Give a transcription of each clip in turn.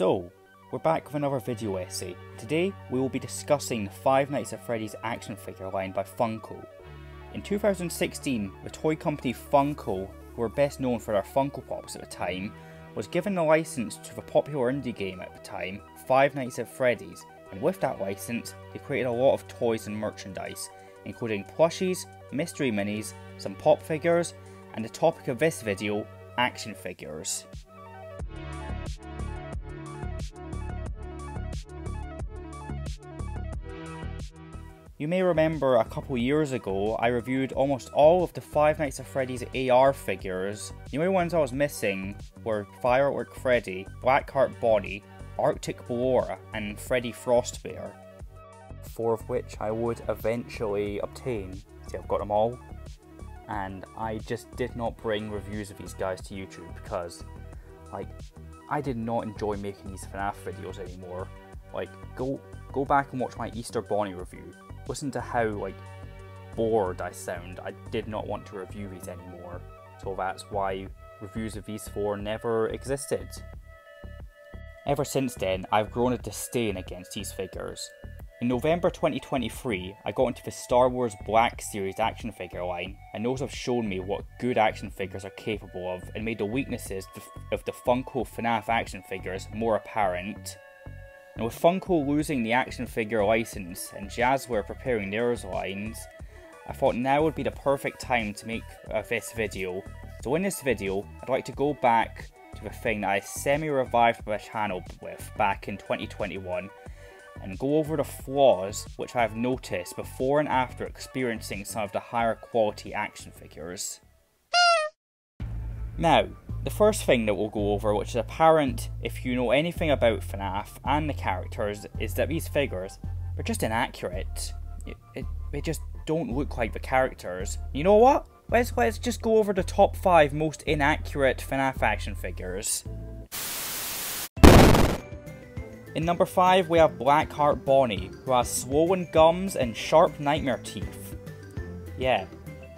So, we're back with another video essay. Today, we will be discussing the Five Nights at Freddy's action figure line by Funko. In 2016, the toy company Funko, who were best known for their Funko Pops at the time, was given the license to the popular indie game at the time, Five Nights at Freddy's, and with that license, they created a lot of toys and merchandise, including plushies, mystery minis, some pop figures, and the topic of this video, action figures. You may remember a couple years ago I reviewed almost all of the Five Nights at Freddy's AR figures. The only ones I was missing were Firework Freddy, Blackheart Bonnie, Arctic Blora and Freddy Frostbear. 4 of which I would eventually obtain. See, I've got them all. And I just did not bring reviews of these guys to YouTube because, I did not enjoy making these FNAF videos anymore. Go back and watch my Easter Bonnie review. Listen to how, bored I sound. I did not want to review these anymore. So that's why reviews of these 4 never existed. Ever since then, I've grown a disdain against these figures. In November 2023, I got into the Star Wars Black Series action figure line, and those have shown me what good action figures are capable of and made the weaknesses of the Funko FNAF action figures more apparent. And with Funko losing the action figure license and Jazzware preparing theirs lines, I thought now would be the perfect time to make this video. So in this video, I'd like to go back to the thing that I semi-revived my channel with back in 2021 and go over the flaws which I've noticed before and after experiencing some of the higher quality action figures. Now, the first thing that we'll go over, which is apparent if you know anything about FNAF and the characters, is that these figures are just inaccurate. They just don't look like the characters. You know what? Let's just go over the top 5 most inaccurate FNAF action figures. In number 5 we have Blackheart Bonnie, who has swollen gums and sharp nightmare teeth. Yeah,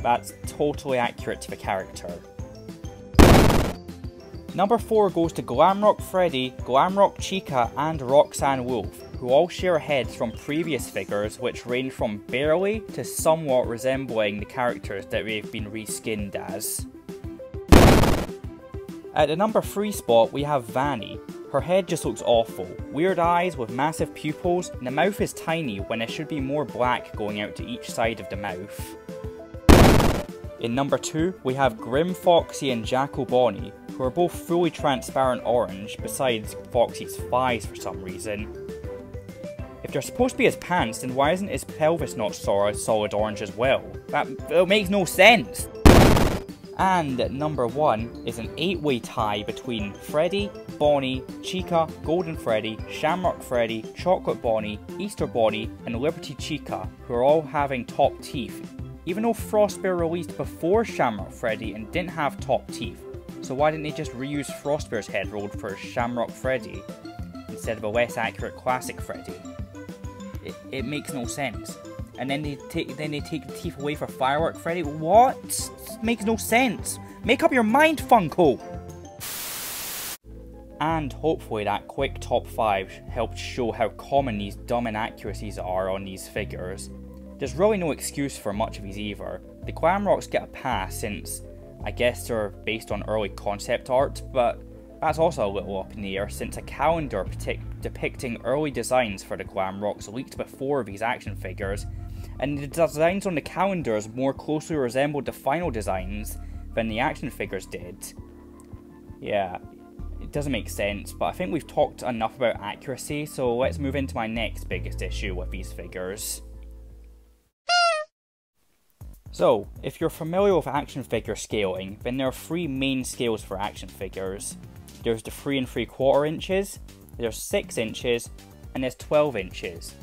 that's totally accurate to the character. Number 4 goes to Glamrock Freddy, Glamrock Chica and Roxanne Wolf, who all share heads from previous figures which range from barely to somewhat resembling the characters that they've been reskinned as. At the number 3 spot we have Vanny. Her head just looks awful. Weird eyes with massive pupils, and the mouth is tiny when there should be more black going out to each side of the mouth. In number 2 we have Grim Foxy and Jackal Bonnie, who are both fully transparent orange, besides Foxy's thighs for some reason. If they're supposed to be his pants, then why isn't his pelvis not solid orange as well? That makes no sense! And at number 1 is an 8-way tie between Freddy, Bonnie, Chica, Golden Freddy, Shamrock Freddy, Chocolate Bonnie, Easter Bonnie, and Liberty Chica, who are all having top teeth. Even though Frostbear released before Shamrock Freddy and didn't have top teeth, so why didn't they just reuse Frostbear's head rolled for Shamrock Freddy instead of a less accurate classic Freddy? It makes no sense. And then they take the teeth away for Firework Freddy. What? It makes no sense. Make up your mind, Funko. And hopefully that quick top 5 helped show how common these dumb inaccuracies are on these figures. There's really no excuse for much of these either. The Glamrocks get a pass since I guess they're based on early concept art, but that's also a little up in the air since a calendar depicting early designs for the Glamrocks leaked before these action figures, and the designs on the calendars more closely resembled the final designs than the action figures did. Yeah, it doesn't make sense, but I think we've talked enough about accuracy, so let's move into my next biggest issue with these figures. So, if you're familiar with action figure scaling, then there are 3 main scales for action figures. There's the 3 3/4 inches, there's 6 inches, and there's 12 inches.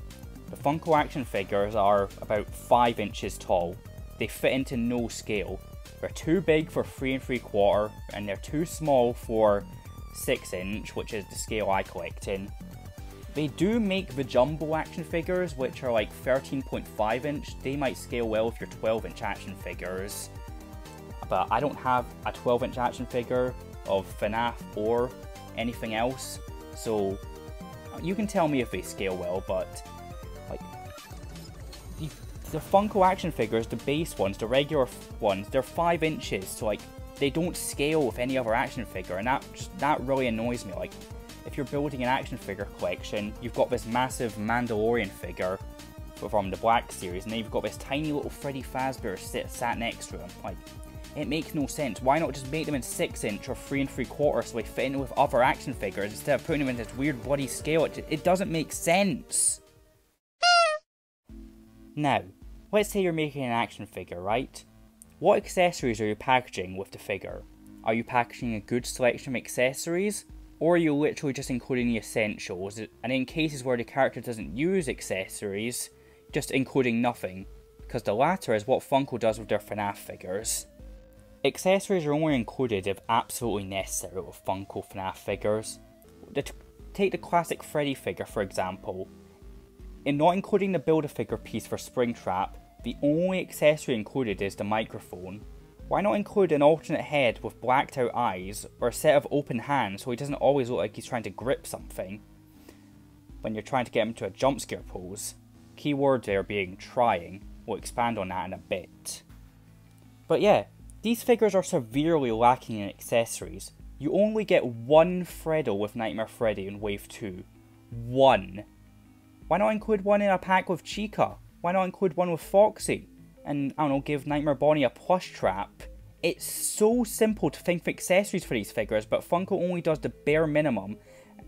The Funko action figures are about 5 inches tall. They fit into no scale. They're too big for 3 3/4, and they're too small for 6 inch, which is the scale I collect in. They do make the jumbo action figures, which are 13.5 inch. They might scale well with your 12 inch action figures. But I don't have a 12 inch action figure of FNAF or anything else, So you can tell me if they scale well, but like the Funko action figures, the base ones, the regular ones, they're 5 inches, so like they don't scale with any other action figure, and that really annoys me. Like, if you're building an action figure collection, you've got this massive Mandalorian figure from the Black series, and then you've got this tiny little Freddy Fazbear sat next to him. Like, it makes no sense. Why not just make them in 6 inch or 3 3/4 so they fit in with other action figures instead of putting them in this weird bloody scale? It doesn't make sense. Now, let's say you're making an action figure, right? What accessories are you packaging with the figure? Are you packaging a good selection of accessories? Or are you literally just including the essentials, and in cases where the character doesn't use accessories, just including nothing? Because the latter is what Funko does with their FNAF figures. Accessories are only included if absolutely necessary with Funko FNAF figures. Take the classic Freddy figure for example. In not including the Build-A-Figure piece for Springtrap, the only accessory included is the microphone. Why not include an alternate head with blacked out eyes, or a set of open hands so he doesn't always look like he's trying to grip something when you're trying to get him to a jump scare pose? Keyword there being trying. We'll expand on that in a bit. But yeah, these figures are severely lacking in accessories. You only get one Freddo with Nightmare Freddy in Wave 2. One. Why not include one in a pack with Chica? Why not include one with Foxy? And, I don't know, give Nightmare Bonnie a plush trap? It's so simple to think of accessories for these figures, but Funko only does the bare minimum,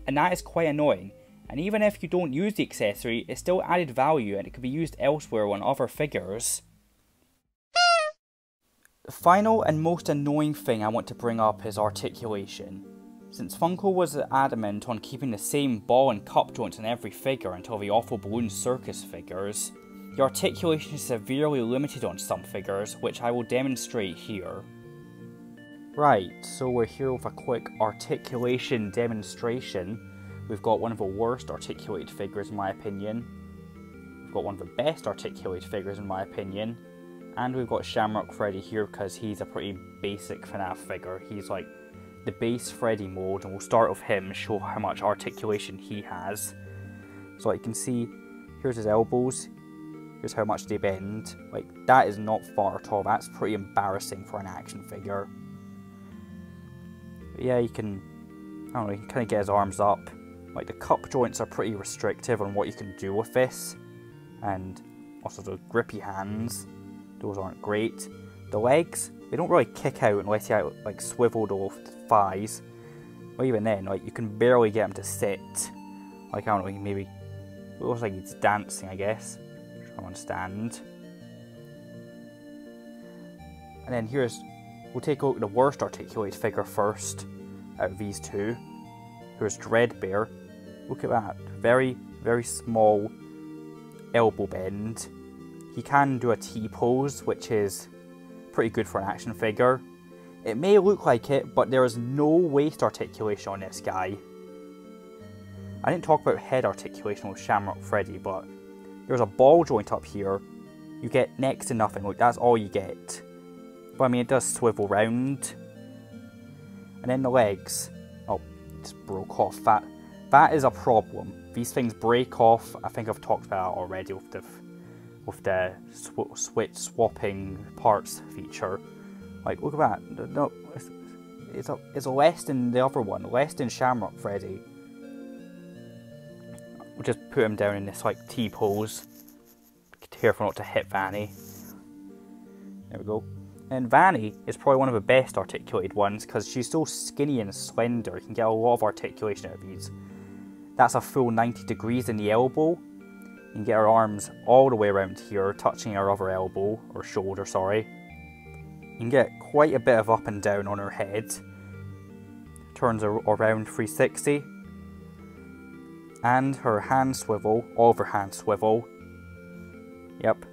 and that is quite annoying. And even if you don't use the accessory, it's still added value and it can be used elsewhere on other figures. The final and most annoying thing I want to bring up is articulation. Since Funko was adamant on keeping the same ball and cup joints on every figure until the awful balloon circus figures, the articulation is severely limited on some figures, which I will demonstrate here. Right, so we're here with a quick articulation demonstration. We've got one of the worst articulated figures in my opinion. We've got one of the best articulated figures in my opinion. And we've got Shamrock Freddy here because he's a pretty basic FNAF figure. He's like the base Freddy mode, and we'll start with him and show how much articulation he has. So like you can see, here's his elbows. Here's how much they bend. Like, that is not far at all. That's pretty embarrassing for an action figure. But yeah, you can, I don't know, you can kind of get his arms up. Like, the cup joints are pretty restrictive on what you can do with this. And also the grippy hands. Those aren't great. The legs, they don't really kick out unless you like swivel the thighs. Or even then, like, you can barely get them to sit. Like, I don't know, maybe, it looks like he's dancing, I guess. On stand. And then we'll take a look at the worst articulated figure first out of these two. Here's Dreadbear. Look at that. Very, very small elbow bend. He can do a T-pose, which is pretty good for an action figure. It may look like it, but there is no waist articulation on this guy. I didn't talk about head articulation with Shamrock Freddy, but there's a ball joint up here. You get next to nothing. Like, that's all you get. But I mean, it does swivel round. And then the legs. Oh, it just broke off. That is a problem. These things break off. I think I've talked about that already with the switch swapping parts feature. Like, look at that. No, it's less than the other one. Less than Shamrock Freddy. We'll just put him down in this like T-pose. Be careful not to hit Vanny. There we go. And Vanny is probably one of the best articulated ones because she's so skinny and slender. You can get a lot of articulation out of these. That's a full 90 degrees in the elbow. You can get her arms all the way around here, touching her other elbow, or shoulder, sorry. You can get quite a bit of up and down on her head. Turns her around 360. And her hand swivel, all of her hand swivel. Yep.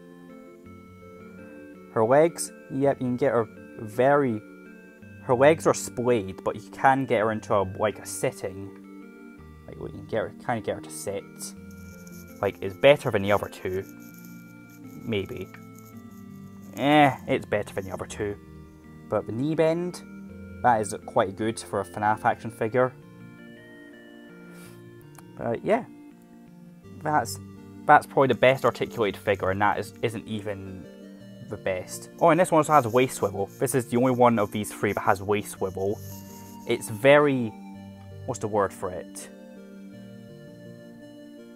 Her legs, yep, you can get her very... Her legs are splayed, but you can get her into a sitting. Like, you can get her, kind of get her to sit. Like, it's better than the other two. Maybe. It's better than the other two. But the knee bend, that is quite good for a FNAF action figure. But yeah, that's probably the best articulated figure, and that isn't even the best. Oh, and this one also has a waist swivel. This is the only one of these three that has waist swivel. It's very, what's the word for it?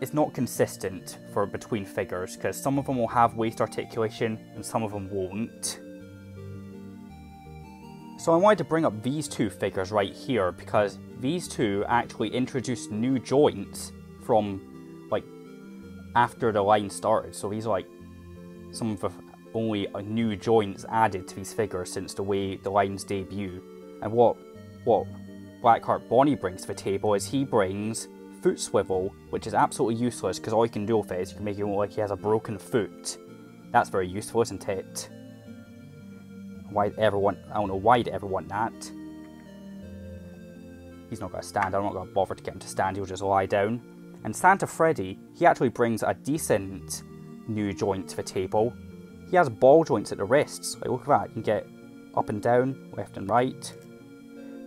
It's not consistent for between figures, because some of them will have waist articulation and some of them won't. So I wanted to bring up these two figures right here, because these two actually introduced new joints from, like, after the line started. So these are like some of the only new joints added to these figures since the way the line's debut. And what Blackheart Bonnie brings to the table is he brings foot swivel, which is absolutely useless because all you can do with it is you can make it look like he has a broken foot. That's very useful, isn't it? I don't know why you'd ever want that. He's not going to stand. I'm not going to bother to get him to stand. He'll just lie down. And Santa Freddy, he actually brings a decent new joint to the table. He has ball joints at the wrists. Like, look at that. You can get up and down, left and right.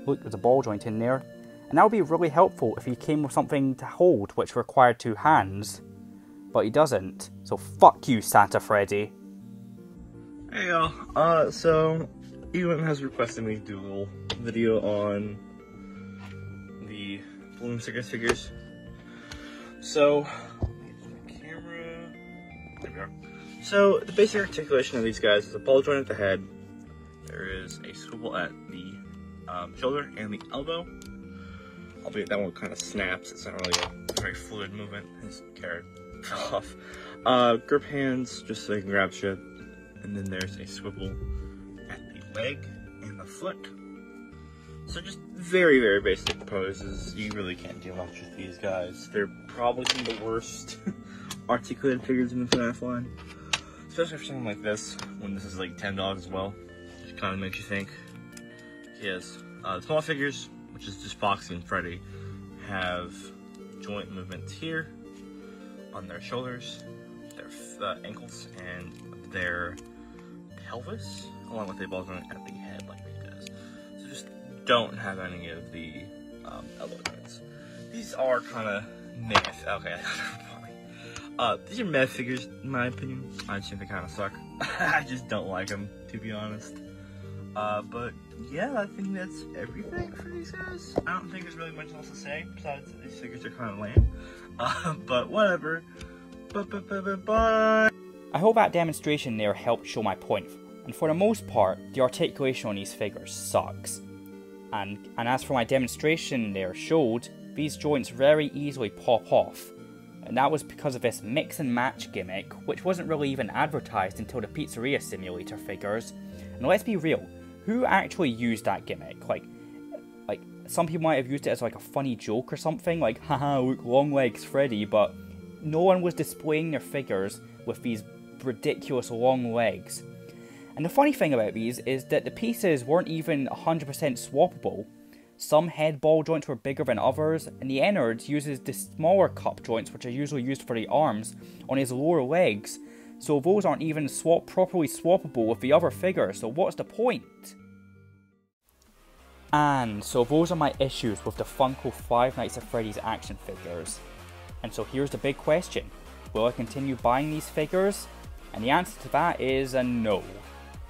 Look, there's a ball joint in there. And that would be really helpful if he came with something to hold, which required two hands. But he doesn't. So fuck you, Santa Freddy. Hey y'all, so Euan has requested me to do a little video on the balloon circus figures. So, camera, there we are. So, the basic articulation of these guys is a ball joint at the head. There is a swivel at the shoulder and the elbow. Albeit that one kind of snaps, it's not really a very fluid movement. His carrot fell off. Grip hands, just so you can grab shit. And then there's a swivel at the leg and the foot. So just very, very basic poses. You really can't do much with these guys. They're probably some of the worst articulated figures in the FNAF line. Especially for something like this, when this is like $10 as well. It kind of makes you think. Yes, the small figures, which is just Foxy and Freddy, have joint movements here, on their shoulders, their ankles, and their pelvis, along with a ball joint at the head like he does. So just don't have any of the elbow joints. These are kind of myth. Okay, these are myth figures in my opinion. I just think they kind of suck. I just don't like them, to be honest. But yeah, I think that's everything for these guys. I don't think there's really much else to say besides that these figures are kind of lame. But whatever. Bye. I hope that demonstration there helped show my point, and for the most part, the articulation on these figures sucks. And as for my demonstration there showed, these joints very easily pop off. And that was because of this mix and match gimmick, which wasn't really even advertised until the Pizzeria Simulator figures. And let's be real, who actually used that gimmick? Like some people might have used it as like a funny joke or something, like haha, look, long legs Freddy, but no one was displaying their figures with these ridiculous long legs. And the funny thing about these is that the pieces weren't even 100% swappable. Some head ball joints were bigger than others, and the innards uses the smaller cup joints, which are usually used for the arms, on his lower legs. So those aren't even properly swappable with the other figures, so what's the point? And so those are my issues with the Funko Five Nights at Freddy's action figures. And so here's the big question. Will I continue buying these figures? And the answer to that is a no.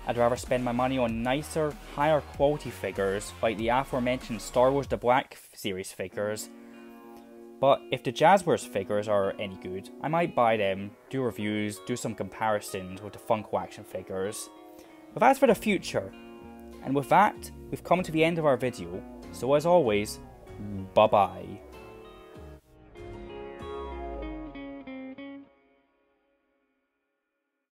I'd rather spend my money on nicer, higher quality figures like the aforementioned Star Wars The Black series figures. But if the Jazzwares figures are any good, I might buy them, do reviews, do some comparisons with the Funko action figures. But that's for the future. And with that, we've come to the end of our video. So as always, bye bye.